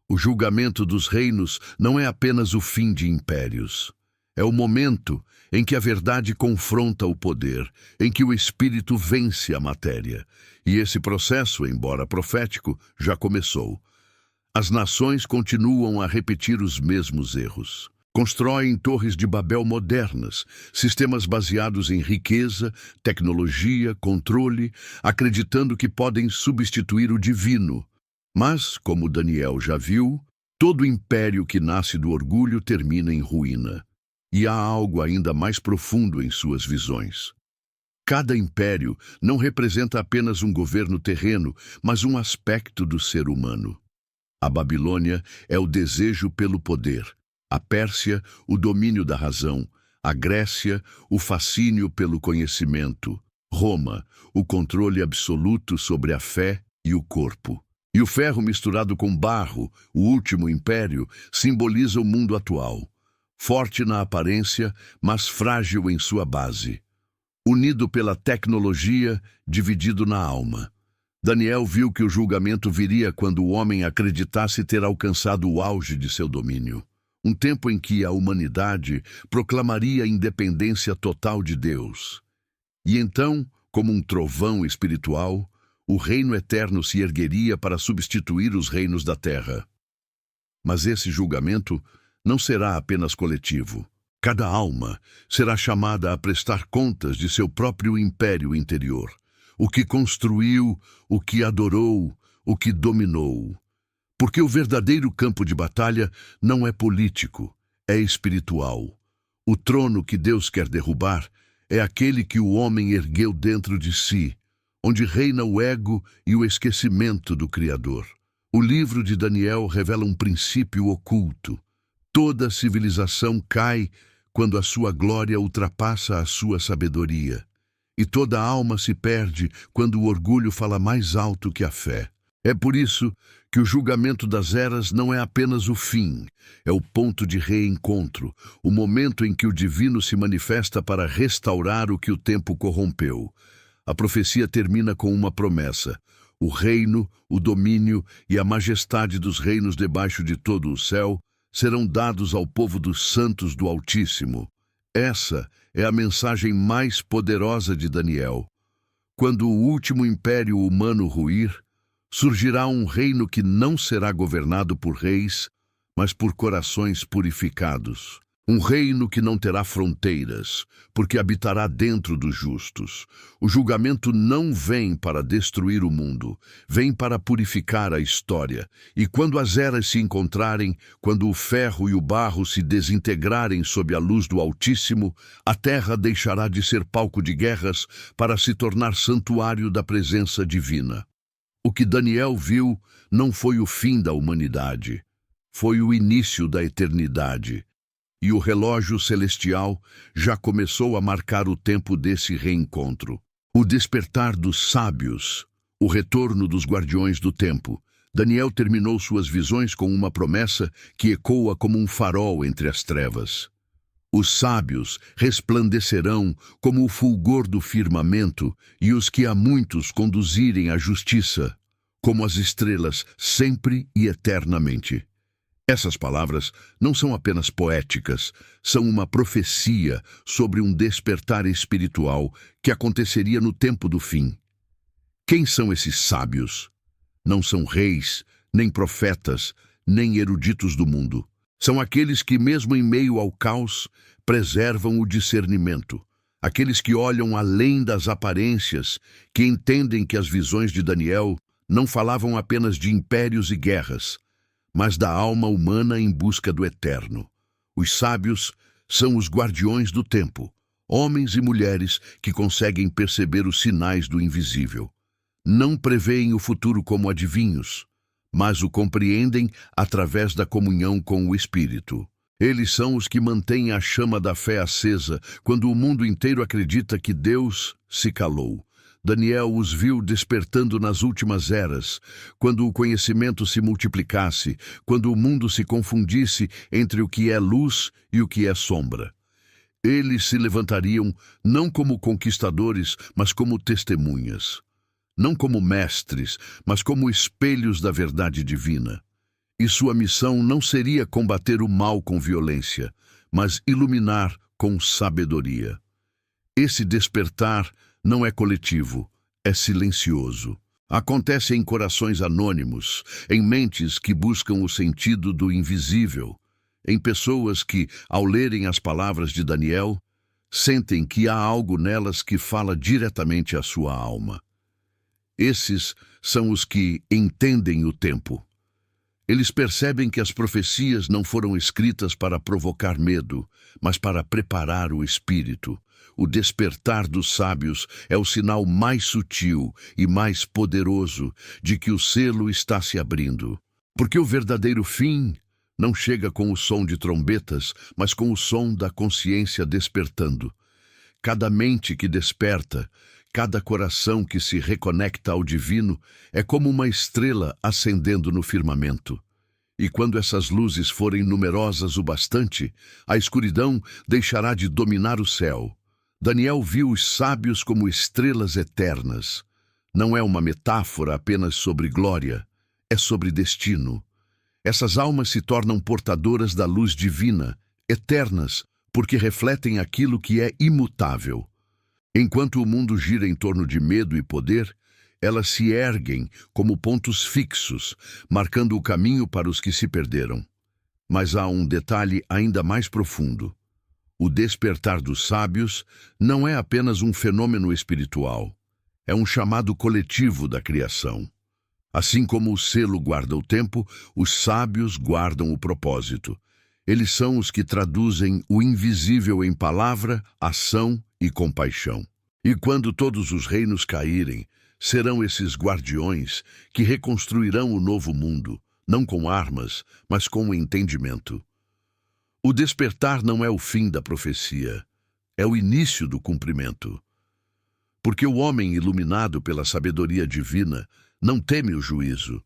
O julgamento dos reinos não é apenas o fim de impérios. É o momento em que a verdade confronta o poder, em que o espírito vence a matéria. E esse processo, embora profético, já começou. As nações continuam a repetir os mesmos erros. Constroem torres de Babel modernas, sistemas baseados em riqueza, tecnologia, controle, acreditando que podem substituir o divino. Mas, como Daniel já viu, todo império que nasce do orgulho termina em ruína. E há algo ainda mais profundo em suas visões. Cada império não representa apenas um governo terreno, mas um aspecto do ser humano. A Babilônia é o desejo pelo poder. A Pérsia, o domínio da razão. A Grécia, o fascínio pelo conhecimento. Roma, o controle absoluto sobre a fé e o corpo. E o ferro misturado com barro, o último império, simboliza o mundo atual. Forte na aparência, mas frágil em sua base. Unido pela tecnologia, dividido na alma. Daniel viu que o julgamento viria quando o homem acreditasse ter alcançado o auge de seu domínio. Um tempo em que a humanidade proclamaria a independência total de Deus. E então, como um trovão espiritual, o reino eterno se ergueria para substituir os reinos da terra. Mas esse julgamento não será apenas coletivo. Cada alma será chamada a prestar contas de seu próprio império interior. O que construiu, o que adorou, o que dominou. Porque o verdadeiro campo de batalha não é político, é espiritual. O trono que Deus quer derrubar é aquele que o homem ergueu dentro de si, onde reina o ego e o esquecimento do Criador. O livro de Daniel revela um princípio oculto. Toda civilização cai quando a sua glória ultrapassa a sua sabedoria. E toda alma se perde quando o orgulho fala mais alto que a fé. É por isso que o julgamento das eras não é apenas o fim, é o ponto de reencontro, o momento em que o divino se manifesta para restaurar o que o tempo corrompeu. A profecia termina com uma promessa: o reino, o domínio e a majestade dos reinos debaixo de todo o céu serão dados ao povo dos santos do Altíssimo. Essa é a mensagem mais poderosa de Daniel. Quando o último império humano ruir, surgirá um reino que não será governado por reis, mas por corações purificados. Um reino que não terá fronteiras, porque habitará dentro dos justos. O julgamento não vem para destruir o mundo, vem para purificar a história. E quando as eras se encontrarem, quando o ferro e o barro se desintegrarem sob a luz do Altíssimo, a terra deixará de ser palco de guerras para se tornar santuário da presença divina. O que Daniel viu não foi o fim da humanidade, foi o início da eternidade. E o relógio celestial já começou a marcar o tempo desse reencontro. O despertar dos sábios, o retorno dos guardiões do tempo. Daniel terminou suas visões com uma promessa que ecoa como um farol entre as trevas. Os sábios resplandecerão como o fulgor do firmamento, e os que a muitos conduzirem à justiça, como as estrelas, sempre e eternamente. Essas palavras não são apenas poéticas, são uma profecia sobre um despertar espiritual que aconteceria no tempo do fim. Quem são esses sábios? Não são reis, nem profetas, nem eruditos do mundo. São aqueles que, mesmo em meio ao caos, preservam o discernimento. Aqueles que olham além das aparências, que entendem que as visões de Daniel não falavam apenas de impérios e guerras, mas da alma humana em busca do eterno. Os sábios são os guardiões do tempo, homens e mulheres que conseguem perceber os sinais do invisível. Não preveem o futuro como adivinhos, mas o compreendem através da comunhão com o Espírito. Eles são os que mantêm a chama da fé acesa quando o mundo inteiro acredita que Deus se calou. Daniel os viu despertando nas últimas eras, quando o conhecimento se multiplicasse, quando o mundo se confundisse entre o que é luz e o que é sombra. Eles se levantariam não como conquistadores, mas como testemunhas. Não como mestres, mas como espelhos da verdade divina. E sua missão não seria combater o mal com violência, mas iluminar com sabedoria. Esse despertar não é coletivo, é silencioso. Acontece em corações anônimos, em mentes que buscam o sentido do invisível, em pessoas que, ao lerem as palavras de Daniel, sentem que há algo nelas que fala diretamente à sua alma. Esses são os que entendem o tempo. Eles percebem que as profecias não foram escritas para provocar medo, mas para preparar o espírito. O despertar dos sábios é o sinal mais sutil e mais poderoso de que o selo está se abrindo. Porque o verdadeiro fim não chega com o som de trombetas, mas com o som da consciência despertando. Cada mente que desperta, cada coração que se reconecta ao divino é como uma estrela acendendo no firmamento. E quando essas luzes forem numerosas o bastante, a escuridão deixará de dominar o céu. Daniel viu os sábios como estrelas eternas. Não é uma metáfora apenas sobre glória, é sobre destino. Essas almas se tornam portadoras da luz divina, eternas, porque refletem aquilo que é imutável. Enquanto o mundo gira em torno de medo e poder, elas se erguem como pontos fixos, marcando o caminho para os que se perderam. Mas há um detalhe ainda mais profundo. O despertar dos sábios não é apenas um fenômeno espiritual, é um chamado coletivo da criação. Assim como o selo guarda o tempo, os sábios guardam o propósito. Eles são os que traduzem o invisível em palavra, ação e compaixão. E quando todos os reinos caírem, serão esses guardiões que reconstruirão o novo mundo, não com armas, mas com o entendimento. O despertar não é o fim da profecia, é o início do cumprimento. Porque o homem iluminado pela sabedoria divina não teme o juízo,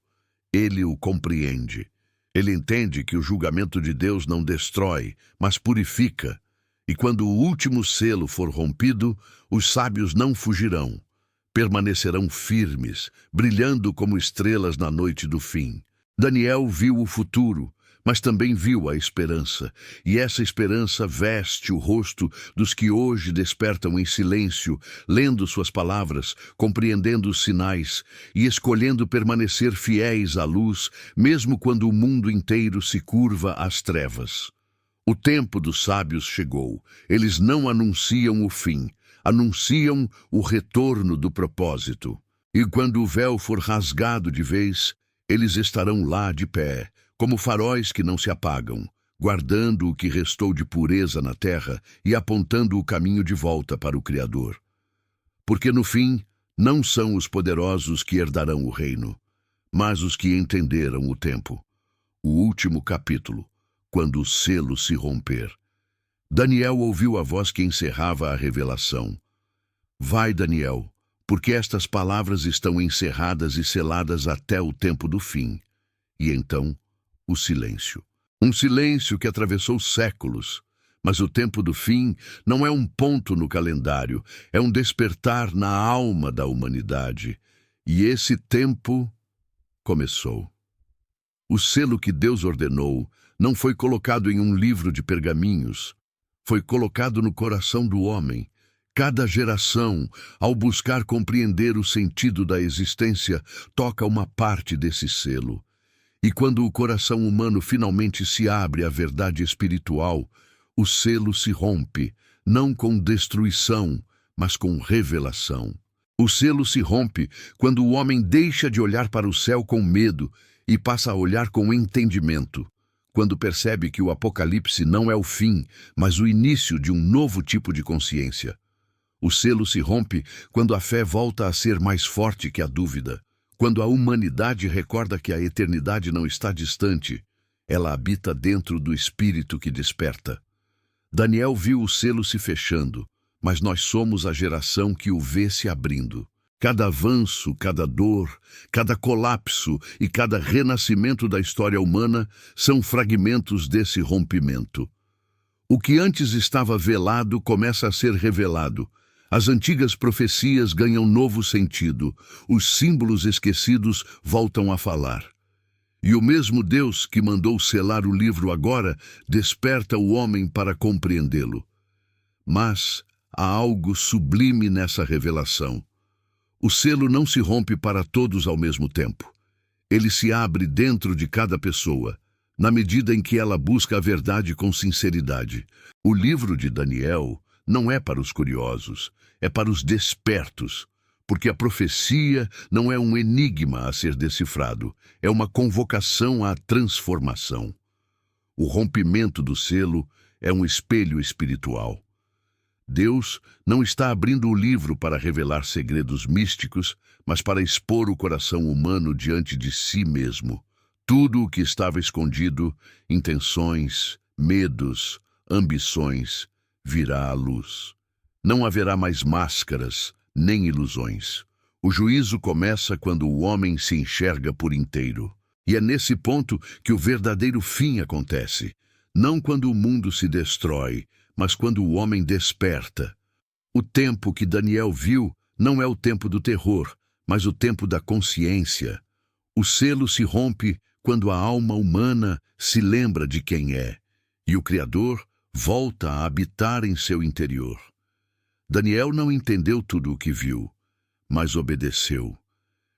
ele o compreende. Ele entende que o julgamento de Deus não destrói, mas purifica. E quando o último selo for rompido, os sábios não fugirão. Permanecerão firmes, brilhando como estrelas na noite do fim. Daniel viu o futuro, mas também viu a esperança, e essa esperança veste o rosto dos que hoje despertam em silêncio, lendo suas palavras, compreendendo os sinais e escolhendo permanecer fiéis à luz, mesmo quando o mundo inteiro se curva às trevas. O tempo dos sábios chegou. Eles não anunciam o fim, anunciam o retorno do propósito. E quando o véu for rasgado de vez, eles estarão lá de pé, como faróis que não se apagam, guardando o que restou de pureza na terra e apontando o caminho de volta para o Criador. Porque no fim, não são os poderosos que herdarão o reino, mas os que entenderam o tempo. O último capítulo, quando o selo se romper. Daniel ouviu a voz que encerrava a revelação. Vai, Daniel, porque estas palavras estão encerradas e seladas até o tempo do fim. E então, o silêncio. Um silêncio que atravessou séculos. Mas o tempo do fim não é um ponto no calendário, é um despertar na alma da humanidade. E esse tempo começou. O selo que Deus ordenou não foi colocado em um livro de pergaminhos, foi colocado no coração do homem. Cada geração, ao buscar compreender o sentido da existência, toca uma parte desse selo. E quando o coração humano finalmente se abre à verdade espiritual, o selo se rompe, não com destruição, mas com revelação. O selo se rompe quando o homem deixa de olhar para o céu com medo e passa a olhar com entendimento, quando percebe que o Apocalipse não é o fim, mas o início de um novo tipo de consciência. O selo se rompe quando a fé volta a ser mais forte que a dúvida. Quando a humanidade recorda que a eternidade não está distante, ela habita dentro do espírito que desperta. Daniel viu o selo se fechando, mas nós somos a geração que o vê se abrindo. Cada avanço, cada dor, cada colapso e cada renascimento da história humana são fragmentos desse rompimento. O que antes estava velado começa a ser revelado. As antigas profecias ganham novo sentido, os símbolos esquecidos voltam a falar. E o mesmo Deus que mandou selar o livro agora desperta o homem para compreendê-lo. Mas há algo sublime nessa revelação. O selo não se rompe para todos ao mesmo tempo. Ele se abre dentro de cada pessoa, na medida em que ela busca a verdade com sinceridade. O livro de Daniel não é para os curiosos, é para os despertos, porque a profecia não é um enigma a ser decifrado, é uma convocação à transformação. O rompimento do selo é um espelho espiritual. Deus não está abrindo o livro para revelar segredos místicos, mas para expor o coração humano diante de si mesmo. Tudo o que estava escondido, intenções, medos, ambições, virá à luz. Não haverá mais máscaras, nem ilusões. O juízo começa quando o homem se enxerga por inteiro. E é nesse ponto que o verdadeiro fim acontece. Não quando o mundo se destrói, mas quando o homem desperta. O tempo que Daniel viu não é o tempo do terror, mas o tempo da consciência. O selo se rompe quando a alma humana se lembra de quem é, e o Criador volta a habitar em seu interior. Daniel não entendeu tudo o que viu, mas obedeceu.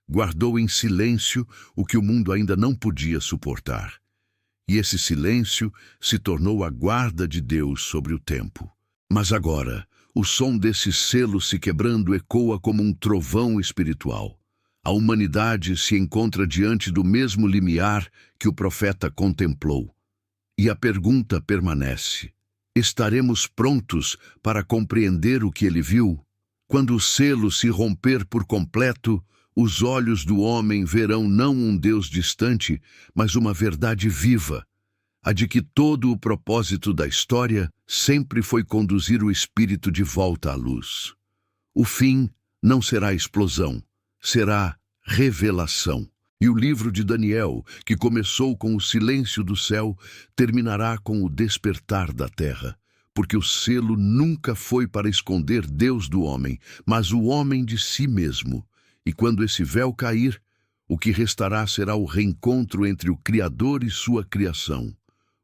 Guardou em silêncio o que o mundo ainda não podia suportar. E esse silêncio se tornou a guarda de Deus sobre o tempo. Mas agora, o som desse selo se quebrando ecoa como um trovão espiritual. A humanidade se encontra diante do mesmo limiar que o profeta contemplou. E a pergunta permanece: estaremos prontos para compreender o que ele viu? Quando o selo se romper por completo, os olhos do homem verão não um Deus distante, mas uma verdade viva, a de que todo o propósito da história sempre foi conduzir o espírito de volta à luz. O fim não será explosão, será revelação. E o livro de Daniel, que começou com o silêncio do céu, terminará com o despertar da terra, porque o selo nunca foi para esconder Deus do homem, mas o homem de si mesmo. E quando esse véu cair, o que restará será o reencontro entre o Criador e sua criação.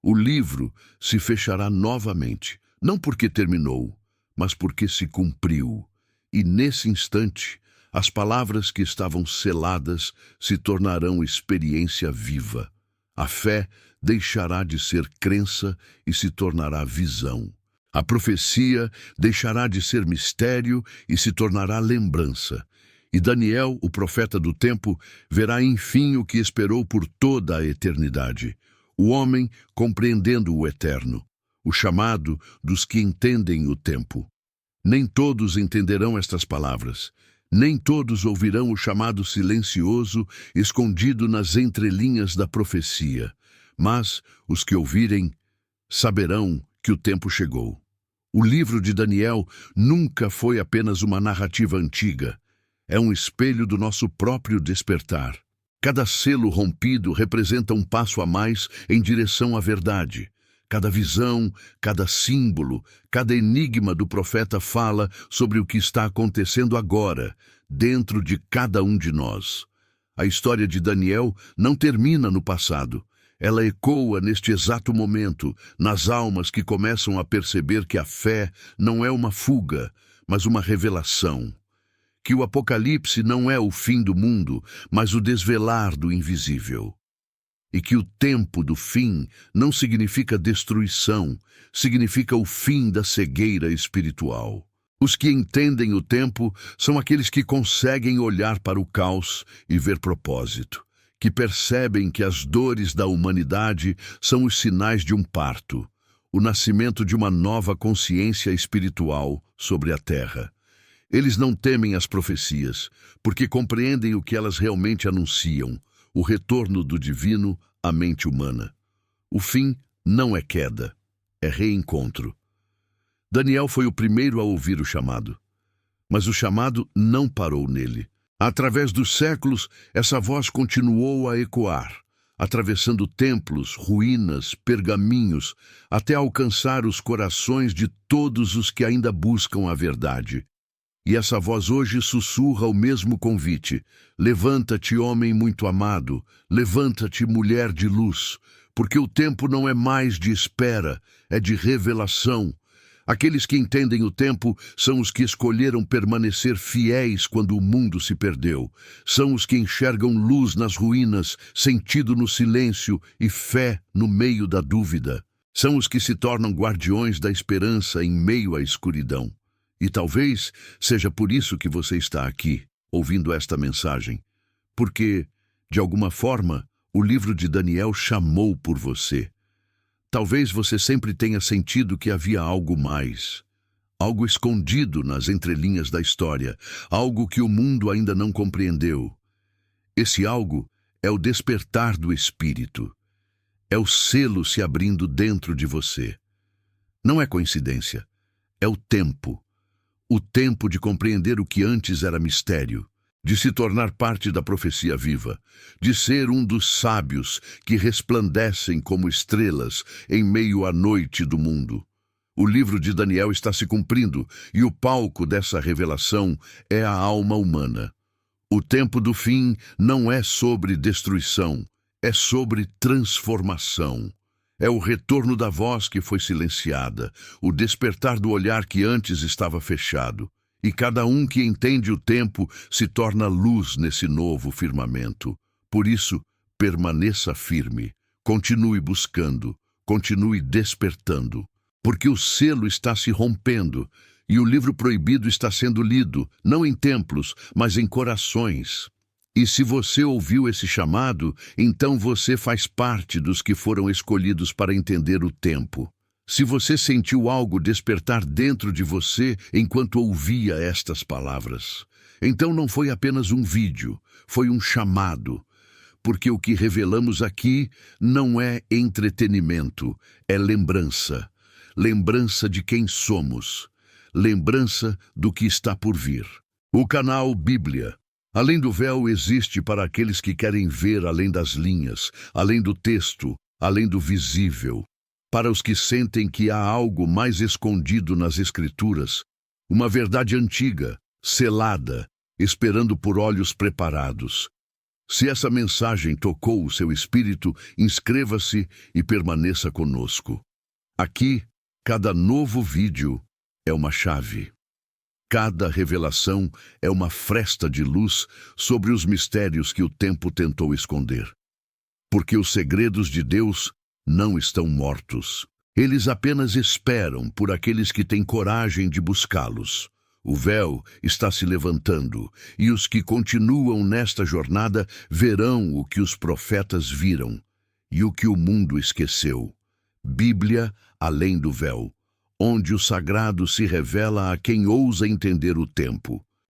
O livro se fechará novamente, não porque terminou, mas porque se cumpriu. E nesse instante, as palavras que estavam seladas se tornarão experiência viva. A fé deixará de ser crença e se tornará visão. A profecia deixará de ser mistério e se tornará lembrança. E Daniel, o profeta do tempo, verá enfim o que esperou por toda a eternidade. O homem compreendendo o eterno, o chamado dos que entendem o tempo. Nem todos entenderão estas palavras. Nem todos ouvirão o chamado silencioso escondido nas entrelinhas da profecia. Mas os que ouvirem saberão que o tempo chegou. O livro de Daniel nunca foi apenas uma narrativa antiga. É um espelho do nosso próprio despertar. Cada selo rompido representa um passo a mais em direção à verdade. Cada visão, cada símbolo, cada enigma do profeta fala sobre o que está acontecendo agora, dentro de cada um de nós. A história de Daniel não termina no passado. Ela ecoa neste exato momento, nas almas que começam a perceber que a fé não é uma fuga, mas uma revelação. Que o Apocalipse não é o fim do mundo, mas o desvelar do invisível. E que o tempo do fim não significa destruição, significa o fim da cegueira espiritual. Os que entendem o tempo são aqueles que conseguem olhar para o caos e ver propósito, que percebem que as dores da humanidade são os sinais de um parto, o nascimento de uma nova consciência espiritual sobre a terra. Eles não temem as profecias, porque compreendem o que elas realmente anunciam, o retorno do divino à mente humana. O fim não é queda, é reencontro. Daniel foi o primeiro a ouvir o chamado, mas o chamado não parou nele. Através dos séculos, essa voz continuou a ecoar, atravessando templos, ruínas, pergaminhos, até alcançar os corações de todos os que ainda buscam a verdade. E essa voz hoje sussurra o mesmo convite: levanta-te, homem muito amado, levanta-te, mulher de luz, porque o tempo não é mais de espera, é de revelação. Aqueles que entendem o tempo são os que escolheram permanecer fiéis quando o mundo se perdeu. São os que enxergam luz nas ruínas, sentido no silêncio e fé no meio da dúvida. São os que se tornam guardiões da esperança em meio à escuridão. E talvez seja por isso que você está aqui, ouvindo esta mensagem. Porque, de alguma forma, o livro de Daniel chamou por você. Talvez você sempre tenha sentido que havia algo mais. Algo escondido nas entrelinhas da história. Algo que o mundo ainda não compreendeu. Esse algo É o despertar do Espírito. É o selo se abrindo dentro de você. Não é coincidência. É o tempo. O tempo de compreender o que antes era mistério, de se tornar parte da profecia viva, de ser um dos sábios que resplandecem como estrelas em meio à noite do mundo. O livro de Daniel está se cumprindo e o palco dessa revelação é a alma humana. O tempo do fim não é sobre destruição, é sobre transformação. É o retorno da voz que foi silenciada, o despertar do olhar que antes estava fechado. E cada um que entende o tempo se torna luz nesse novo firmamento. Por isso, permaneça firme, continue buscando, continue despertando. Porque o selo está se rompendo e o livro proibido está sendo lido, não em templos, mas em corações. E se você ouviu esse chamado, então você faz parte dos que foram escolhidos para entender o tempo. Se você sentiu algo despertar dentro de você enquanto ouvia estas palavras, então não foi apenas um vídeo, foi um chamado. Porque o que revelamos aqui não é entretenimento, é lembrança. Lembrança de quem somos. Lembrança do que está por vir. O canal Bíblia. Além do véu existe para aqueles que querem ver além das linhas, além do texto, além do visível. Para os que sentem que há algo mais escondido nas Escrituras, uma verdade antiga, selada, esperando por olhos preparados. Se essa mensagem tocou o seu espírito, inscreva-se e permaneça conosco. Aqui, cada novo vídeo é uma chave. Cada revelação é uma fresta de luz sobre os mistérios que o tempo tentou esconder. Porque os segredos de Deus não estão mortos. Eles apenas esperam por aqueles que têm coragem de buscá-los. O véu está se levantando, e os que continuam nesta jornada verão o que os profetas viram e o que o mundo esqueceu. Bíblia além do véu, onde o sagrado se revela a quem ousa entender o tempo.